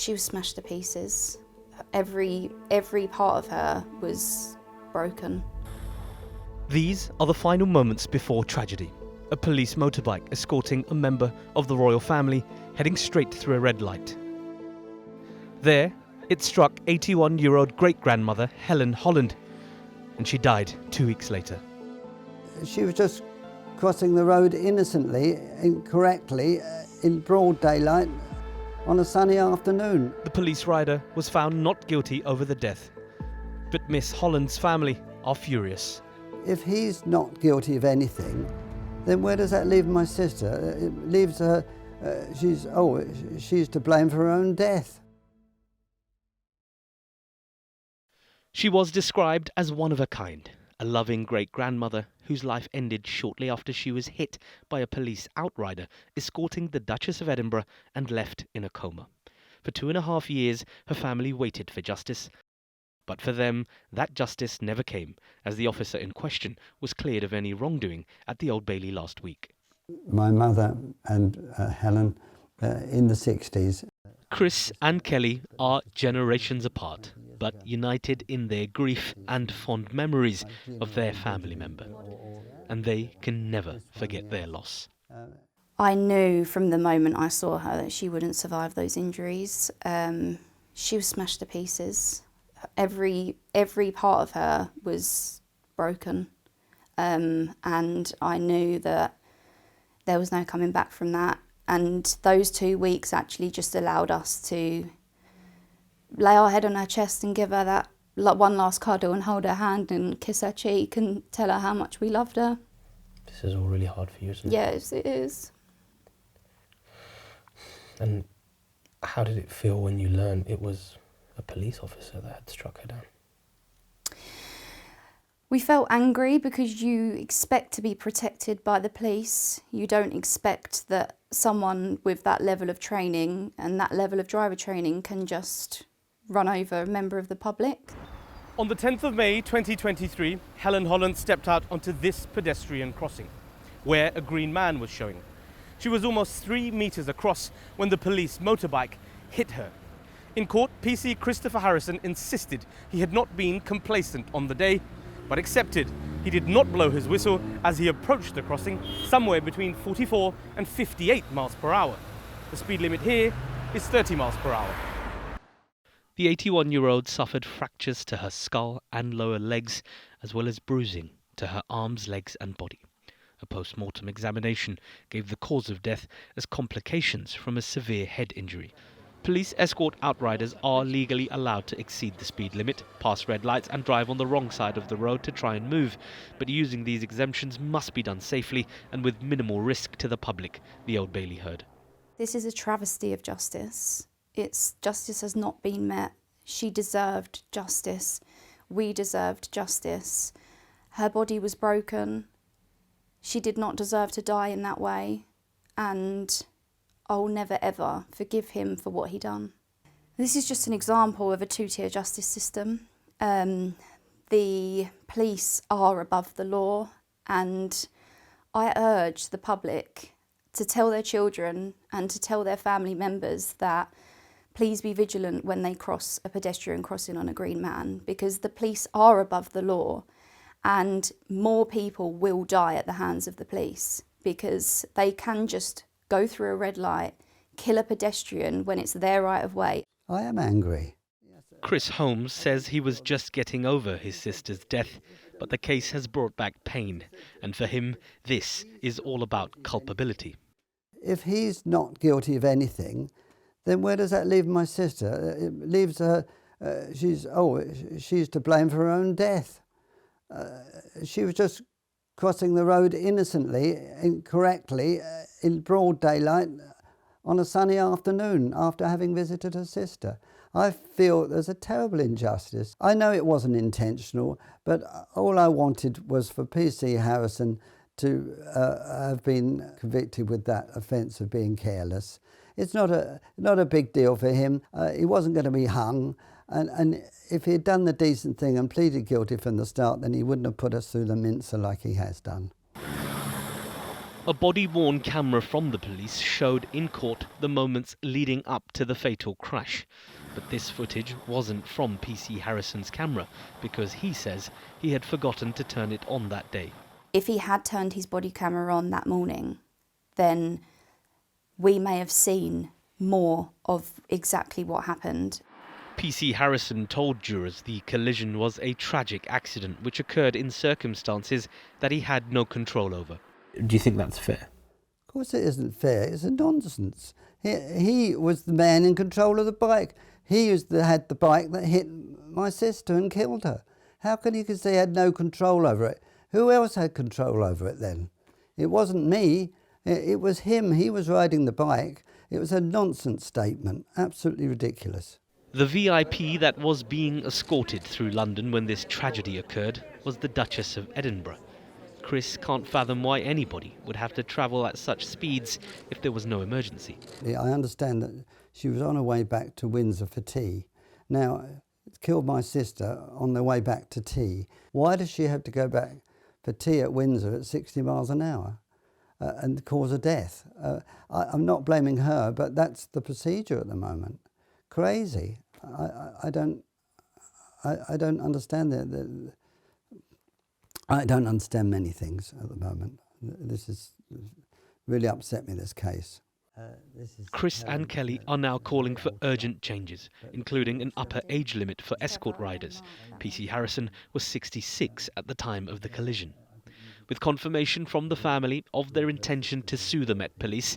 She was smashed to pieces. Every part of her was broken. These are the final moments before tragedy. A police motorbike escorting a member of the royal family heading straight through a red light. There, it struck 81-year-old great-grandmother Helen Holland, and she died 2 weeks later. She was just crossing the road innocently, incorrectly, in broad daylight on a sunny afternoon. The police rider was found not guilty over the death, but Miss Holland's family are furious. If he's not guilty of anything, then where does that leave my sister? It leaves her, she's to blame for her own death. She was described as one of a kind, a loving great-grandmother whose life ended shortly after she was hit by a police outrider escorting the Duchess of Edinburgh and left in a coma. For 2.5 years, her family waited for justice. But for them, that justice never came, as the officer in question was cleared of any wrongdoing at the Old Bailey last week. My mother and Helen, in the 60s. Chris and Kelly are generations apart, but united in their grief and fond memories of their family member. And they can never forget their loss. I knew from the moment I saw her that she wouldn't survive those injuries. She was smashed to pieces. Every part of her was broken. And I knew that there was no coming back from that. And those 2 weeks actually just allowed us to lay our head on her chest and give her that one last cuddle and hold her hand and kiss her cheek and tell her how much we loved her. This is all really hard for you, isn't it? Yes, it is. And how did it feel when you learned it was a police officer that had struck her down? We felt angry because you expect to be protected by the police. You don't expect that someone with that level of training and that level of driver training can just run over a member of the public. On the 10th of May 2023, Helen Holland stepped out onto this pedestrian crossing, where a green man was showing. She was almost 3 meters across when the police motorbike hit her. In court, PC Christopher Harrison insisted he had not been complacent on the day, but accepted he did not blow his whistle as he approached the crossing somewhere between 44 and 58 miles per hour. The speed limit here is 30 miles per hour. The 81-year-old suffered fractures to her skull and lower legs, as well as bruising to her arms, legs and body. A post-mortem examination gave the cause of death as complications from a severe head injury. Police escort outriders are legally allowed to exceed the speed limit, pass red lights and drive on the wrong side of the road to try and move. But using these exemptions must be done safely and with minimal risk to the public, the Old Bailey heard. This is a travesty of justice. Justice has not been met. She deserved justice. We deserved justice. Her body was broken. She did not deserve to die in that way. And I'll never ever forgive him for what he done. This is just an example of a two-tier justice system. The police are above the law, and I urge the public to tell their children and to tell their family members that please be vigilant when they cross a pedestrian crossing on a green man, because the police are above the law and more people will die at the hands of the police because they can just go through a red light, kill a pedestrian when it's their right of way. I am angry. Chris Holmes says he was just getting over his sister's death, but the case has brought back pain, and for him, this is all about culpability. If he's not guilty of anything, then where does that leave my sister? It leaves her, she's to blame for her own death. She was just crossing the road innocently, incorrectly, in broad daylight on a sunny afternoon after having visited her sister. I feel there's a terrible injustice. I know it wasn't intentional, but all I wanted was for PC Harrison to have been convicted with that offence of being careless. It's not a big deal for him. He wasn't going to be hung. And if he had done the decent thing and pleaded guilty from the start, then he wouldn't have put us through the mincer like he has done. A body-worn camera from the police showed in court the moments leading up to the fatal crash. But this footage wasn't from PC Harrison's camera because he says he had forgotten to turn it on that day. If he had turned his body camera on that morning, then we may have seen more of exactly what happened. PC Harrison told jurors the collision was a tragic accident which occurred in circumstances that he had no control over. Do you think that's fair? Of course it isn't fair, it's a nonsense. He was the man in control of the bike. He had the bike that hit my sister and killed her. How can you say he had no control over it? Who else had control over it then? It wasn't me, it was him. He was riding the bike. It was a nonsense statement, absolutely ridiculous. The VIP that was being escorted through London when this tragedy occurred was the Duchess of Edinburgh. Chris can't fathom why anybody would have to travel at such speeds if there was no emergency. I understand that she was on her way back to Windsor for tea. Now, it killed my sister on the way back to tea. Why does she have to go back for tea at Windsor at 60 miles an hour and cause a death? I'm not blaming her, but that's the procedure at the moment. Crazy. I don't understand I don't understand many things at the moment. This has really upset me, this case. Chris and Kelly are now calling for urgent changes, including an upper age limit for escort riders. PC Harrison was 66 at the time of the collision. With confirmation from the family of their intention to sue the Met Police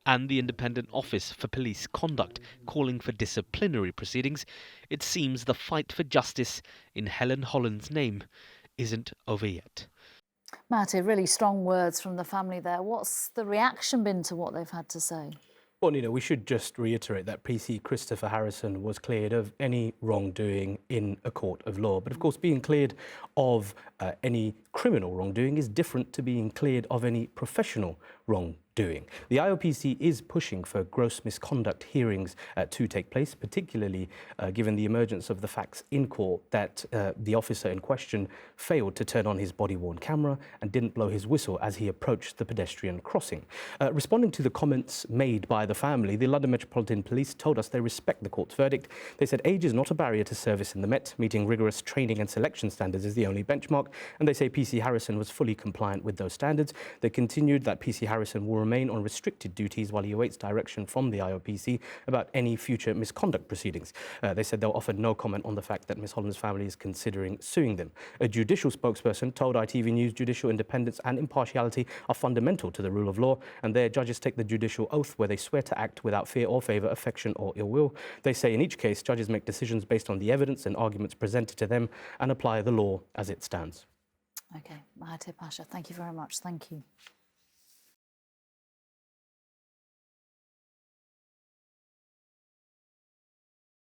and the Independent Office for Police Conduct calling for disciplinary proceedings, it seems the fight for justice in Helen Holland's name isn't over yet. Matty, really strong words from the family there. What's the reaction been to what they've had to say? Well, we should just reiterate that PC Christopher Harrison was cleared of any wrongdoing in a court of law. But of course, being cleared of any criminal wrongdoing is different to being cleared of any professional wrongdoing. The IOPC is pushing for gross misconduct hearings to take place, particularly given the emergence of the facts in court that the officer in question failed to turn on his body-worn camera and didn't blow his whistle as he approached the pedestrian crossing. Responding to the comments made by the family, the London Metropolitan Police told us they respect the court's verdict. They said age is not a barrier to service in the Met, meeting rigorous training and selection standards is the only benchmark, and they say PC Harrison was fully compliant with those standards. They continued that PC Harrison will remain on restricted duties while he awaits direction from the IOPC about any future misconduct proceedings. They said they'll offer no comment on the fact that Ms Holland's family is considering suing them. A judicial spokesperson told ITV News judicial independence and impartiality are fundamental to the rule of law, and their judges take the judicial oath where they swear to act without fear or favour, affection or ill will. They say in each case, judges make decisions based on the evidence and arguments presented to them and apply the law as it stands. OK, Mahathir Pasha, thank you very much. Thank you.